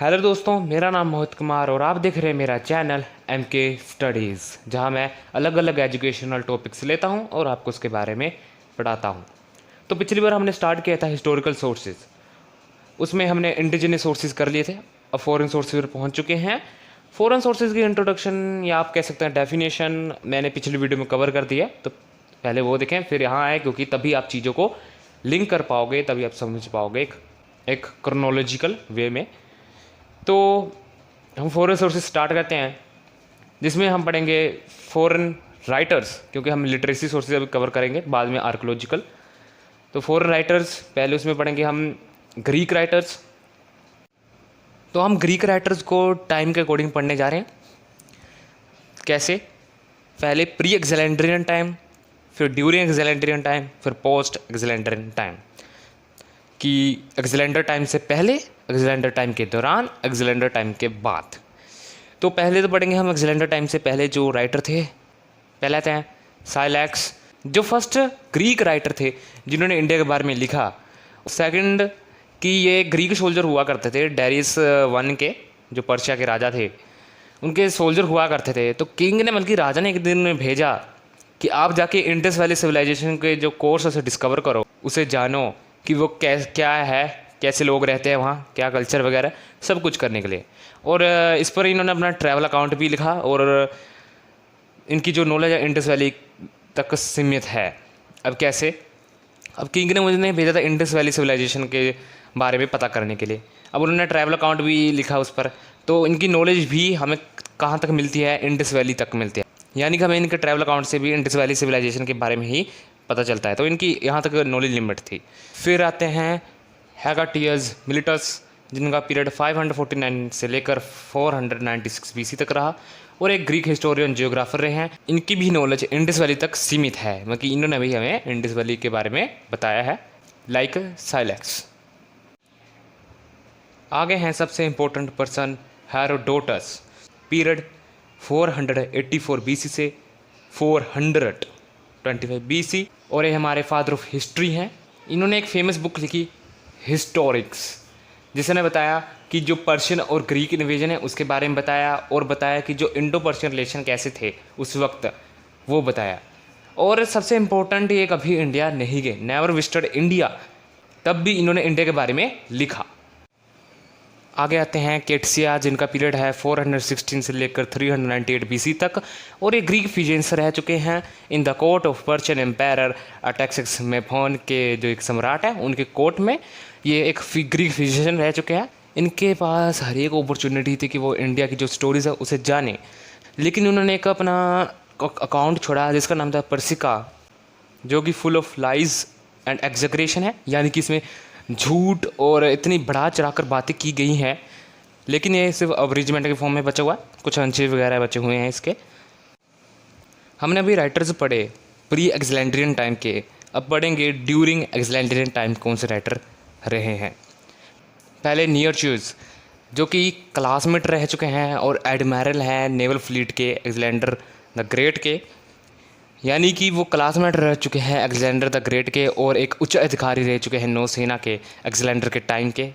Hello दोस्तों, मेरा नाम मोहित कुमार और आप देख रहे हैं मेरा चैनल एम के स्टडीज़, जहां मैं अलग अलग एजुकेशनल टॉपिक्स लेता हूं और आपको उसके बारे में पढ़ाता हूं। तो पिछली बार हमने स्टार्ट किया था हिस्टोरिकल सोर्सेज। उसमें हमने इंडिजिनस सोर्सेज कर लिए थे। अब फॉरेन सोर्सेज पर पहुंच चुके हैं। फॉरेन सोर्सेज की इंट्रोडक्शन या आप कह सकते हैं डेफिनेशन मैंने पिछली वीडियो में कवर कर दिया, तो पहले वो देखें फिर यहाँ आए, क्योंकि तभी आप चीज़ों को लिंक कर पाओगे, तभी आप समझ पाओगे एक क्रोनोलॉजिकल वे में। तो हम फॉरेन सोर्सेज स्टार्ट करते हैं, जिसमें हम पढ़ेंगे फॉरेन राइटर्स, क्योंकि हम लिटरेसी सोर्सेज अभी कवर करेंगे, बाद में आर्कोलॉजिकल। तो फॉरेन राइटर्स पहले उसमें पढ़ेंगे हम ग्रीक राइटर्स। तो हम ग्रीक राइटर्स को टाइम के अकॉर्डिंग पढ़ने जा रहे हैं। कैसे? पहले प्री एक्जेलेंड्रियन टाइम, फिर ड्यूरिंग एक्जेलेंड्रियन टाइम, फिर पोस्ट एक्जेलेंड्रियन टाइम। कि एक्जेलेंडर टाइम से पहले, एक्जेलेंडर टाइम के दौरान, एक्जेलेंडर टाइम के बाद। तो पहले तो पढ़ेंगे हम एक्जेलेंडर टाइम से पहले जो राइटर थे। पहले आते हैं साइलैक्स, जो फर्स्ट ग्रीक राइटर थे जिन्होंने इंडिया के बारे में लिखा। सेकंड कि ये ग्रीक सोल्जर हुआ करते थे, डेरियस वन के, जो पर्शिया के राजा थे, उनके सोल्जर हुआ करते थे। तो किंग ने, बल्कि राजा ने एक दिन भेजा कि आप जाके इंडस वैली सिविलाइजेशन के जो कोर्स उसे डिस्कवर करो, उसे जानो कि वो क्या है, कैसे लोग रहते हैं वहाँ, क्या कल्चर वगैरह, सब कुछ करने के लिए। और इस पर इन्होंने अपना ट्रैवल अकाउंट भी लिखा, और इनकी जो नॉलेज है इंडस वैली तक सीमित है। अब कैसे? अब किंग ने मुझे भेजा था इंडस वैली सिविलाइजेशन के बारे में पता करने के लिए। अब उन्होंने ट्रैवल अकाउंट भी लिखा उस पर, तो इनकी नॉलेज भी हमें कहाँ तक मिलती है? इंडस वैली तक मिलती है। यानी कि हमें इनके ट्रैवल अकाउंट से भी इंडस वैली सिविलाइजेशन के बारे में ही पता चलता है। तो इनकी यहाँ तक नॉलेज लिमिट थी। फिर आते हैं हेगाटियस मिलिटस, जिनका पीरियड 549 से लेकर 496 बीसी तक रहा, और एक ग्रीक हिस्टोरियन जियोग्राफर रहे हैं। इनकी भी नॉलेज इंडस वैली तक सीमित है, मतलब इन्होंने भी हमें इंडस वैली के बारे में बताया है, लाइक साइलैक्स। आगे हैं सबसे important person Herodotus, period 484 BC से 425 बीसी, और ये हमारे फादर ऑफ हिस्ट्री हैं। इन्होंने एक फेमस बुक लिखी हिस्टोरिक्स, जिसने बताया कि जो पर्शियन और ग्रीक इन्वेजन है उसके बारे में बताया, और बताया कि जो इंडो पर्शियन रिलेशन कैसे थे उस वक्त, वो बताया। और सबसे इम्पोर्टेंट, ये कभी इंडिया नहीं गए, नेवर विजिटेड इंडिया, तब भी इन्होंने इंडिया के बारे में लिखा। आगे आते हैं केट्सिया, जिनका पीरियड है 416 से लेकर 398 बीसी तक, और ये ग्रीक फिजिशियंस रह चुके हैं in the court of Persian empire अटैक्सिस मेफोन के, जो एक सम्राट है, उनके कोर्ट में ये एक ग्रीक फिजिशियन रह चुके हैं। इनके पास हर एक अपॉर्चुनिटी थी कि वो इंडिया की जो स्टोरीज़ है उसे जाने, लेकिन उन्होंने एक अपना अकाउंट छोड़ा जिसका नाम था पर्सिका, जो कि full of lies and exaggeration है, यानी कि इसमें झूठ और इतनी बढ़ा चढ़ा कर बातें की गई हैं। लेकिन ये सिर्फ अब्रिजमेंट के फॉर्म में बचा हुआ है, कुछ अंशे वगैरह बचे हुए हैं इसके। हमने अभी राइटर्स पढ़े प्री एक्जेलेंड्रियन टाइम के, अब पढ़ेंगे ड्यूरिंग एक्जेलेंड्रियन टाइम कौन से राइटर रहे हैं। पहले नियरचूज, जो कि क्लासमेट रह चुके हैं और एडमिरल हैं नेवल फ्लीट के, एलेक्जेंडर द ग्रेट के, यानी कि वो क्लासमेट रह चुके हैं अलेक्जेंडर द ग्रेट के, और एक उच्च अधिकारी रह चुके हैं नौसेना के अलेक्जेंडर के टाइम के।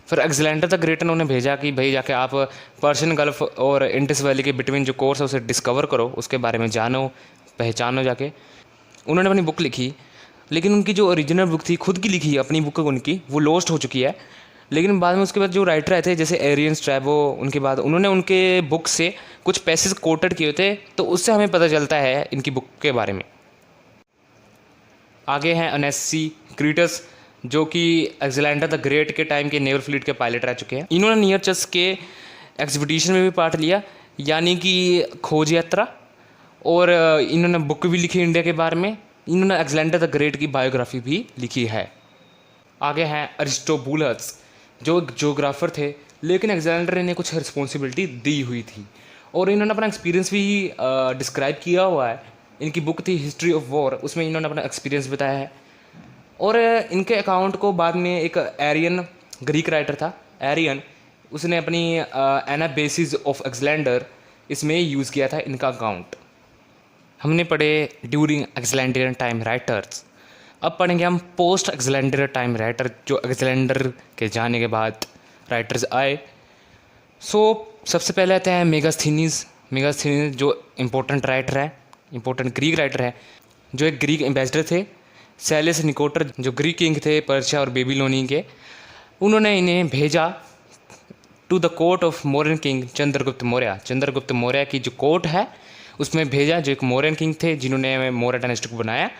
फिर अलेक्जेंडर द ग्रेट ने उन्हें भेजा कि भाई जाके आप पर्शियन गल्फ और इंडस वैली के बिटवीन जो कोर्स है उसे डिस्कवर करो, उसके बारे में जानो, पहचानो जाके। उन्होंने अपनी बुक लिखी, लेकिन उनकी जो ओरिजिनल बुक थी, खुद की लिखी अपनी बुक उनकी, वो लॉस्ट हो चुकी है। लेकिन बाद में उसके बाद जो राइटर आए थे जैसे एरियन स्ट्रैबो, उनके बाद उन्होंने उनके बुक से कुछ पैसेज कोटेड किए थे, तो उससे हमें पता चलता है इनकी बुक के बारे में। आगे हैं अनेसी क्रीटस, जो कि अलेक्जेंडर द ग्रेट के टाइम के नेवल फ्लीट के पायलट रह चुके हैं। इन्होंने नियरचस के एक्सपीडिशन में भी पार्ट लिया, यानी कि खोज यात्रा, और इन्होंने बुक भी लिखी इंडिया के बारे में। इन्होंने अलेक्जेंडर द ग्रेट की बायोग्राफी भी लिखी है। आगे हैं अरिस्टोबुलस, जो जोग्राफर थे, लेकिन अलेक्जेंडर ने कुछ रिस्पॉन्सिबिलिटी दी हुई थी, और इन्होंने अपना एक्सपीरियंस भी डिस्क्राइब किया हुआ है। इनकी बुक थी हिस्ट्री ऑफ वॉर, उसमें इन्होंने अपना एक्सपीरियंस बताया है। और इनके अकाउंट को बाद में एक एरियन ग्रीक राइटर था, एरियन, उसने अपनी एनाबेसिस ऑफ अलेक्जेंडर इसमें यूज़ किया था इनका अकाउंट। हमने पढ़े ड्यूरिंग अलेक्जेंड्रियन टाइम राइटर्स। अब पढ़ेंगे हम पोस्ट अलेक्जेंडर टाइम राइटर, जो अलेक्जेंडर के जाने के बाद राइटर्स आए। सबसे पहले आते हैं मेगास्थीनीज। मेगास्थीनीज जो इम्पोर्टेंट राइटर है, इम्पोर्टेंट ग्रीक राइटर है, जो एक ग्रीक एम्बेसडर थे। सेलेस निकोटर जो ग्रीक किंग थे पर्शिया और बेबीलोनी के, उन्होंने इन्हें भेजा to the court of Mauryan king Chandragupta Maurya. Chandragupta Maurya की जो कोर्ट है उसमें भेजा, जो एक मोरन किंग थे जिन्होंने मौर्य डायनेस्टी को बनाया।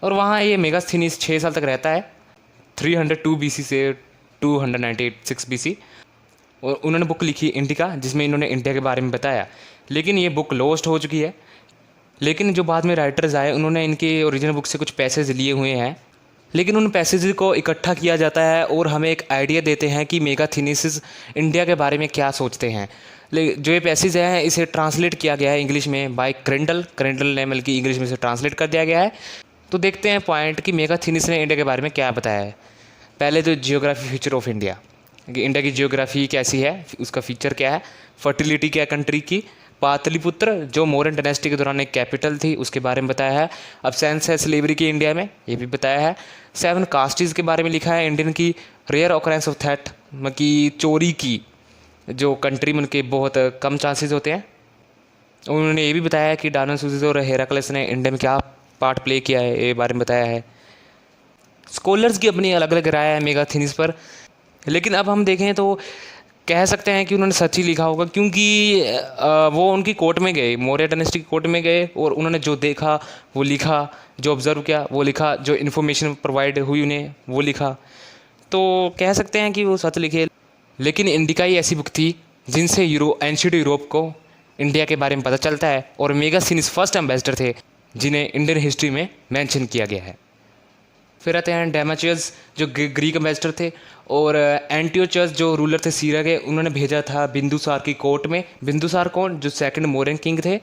और वहाँ ये मेगास्थीनीज 6 साल तक रहता है, 302 BC से 296 BC। और उन्होंने बुक लिखी इंडिका, जिसमें इन्होंने इंडिया के बारे में बताया। लेकिन ये बुक लॉस्ट हो चुकी है। लेकिन जो बाद में राइटर्स आए उन्होंने इनके ओरिजिनल बुक से कुछ पैसेज लिए हुए हैं, लेकिन उन पैसेज को इकट्ठा किया जाता है और हमें एक आइडिया देते हैं कि मेगास्थीनीज इंडिया के बारे में क्या सोचते हैं। जो ये पैसेज हैं इसे ट्रांसलेट किया गया है इंग्लिश में बाय क्रेंडल ने बल्कि इंग्लिश में से ट्रांसलेट कर दिया गया है। तो देखते हैं पॉइंट कि मेगास्थीनीज ने इंडिया के बारे में क्या बताया है। पहले तो जियोग्राफी फीचर ऑफ इंडिया, कि इंडिया की जियोग्राफी कैसी है, उसका फीचर क्या है। फर्टिलिटी क्या कंट्री की। पाटलिपुत्र जो मोरन डायनेस्टी के दौरान एक कैपिटल थी, उसके बारे में बताया है। अब्सेंस है स्लेवरी की इंडिया में, ये भी बताया है। 7 कास्टीज के बारे में लिखा है इंडियन की। रेयर ऑकरेंस ऑफ थेफ्ट, मतलब चोरी की जो कंट्री में उनके बहुत कम चांसेस होते हैं। उन्होंने ये भी बताया कि डायनासोरस और हेराक्लिस ने इंडिया में क्या पार्ट प्ले किया है, ये बारे में बताया है। स्कॉलर्स की अपनी अलग अलग राय है मेगास्थीनीज पर, लेकिन अब हम देखें तो कह सकते हैं कि उन्होंने सच ही लिखा होगा, क्योंकि वो उनकी कोर्ट में गए, मौर्य डायनेस्टी की कोर्ट में गए और उन्होंने जो देखा वो लिखा, जो ऑब्ज़र्व किया वो लिखा, जो इन्फॉर्मेशन प्रोवाइड हुई उन्हें वो लिखा। तो कह सकते हैं कि वो सच लिखे। लेकिन इंडिका ही ऐसी बुक थी जिनसे एंशिएंट यूरोप को इंडिया के बारे में पता चलता है, और मेगास्थीनीज फर्स्ट एम्बेसडर थे जिन्हें इंडियन हिस्ट्री में मेंशन किया गया है। फिर आते हैं डेमाचियस जो ग्रीक एम्बेसडर थे, और एंटियोचस जो रूलर थे सीरिया के, उन्होंने भेजा था बिंदुसार की कोर्ट में। बिंदुसार कौन, जो सेकंड मोरन किंग थे।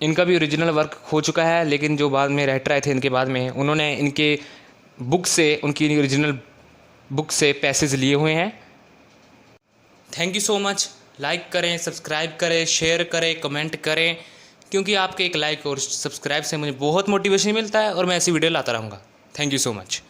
इनका भी ओरिजिनल वर्क हो चुका है, लेकिन जो बाद में राइटर आए थे इनके बाद में, उन्होंने इनके बुक से, उनकी ओरिजिनल बुक से पैसेज लिए हुए हैं। Thank you so much. Like करें, सब्सक्राइब करें, शेयर करें, कमेंट करें, क्योंकि आपके एक लाइक और सब्सक्राइब से मुझे बहुत मोटिवेशन मिलता है और मैं ऐसी वीडियो लाता रहूँगा। Thank you so much.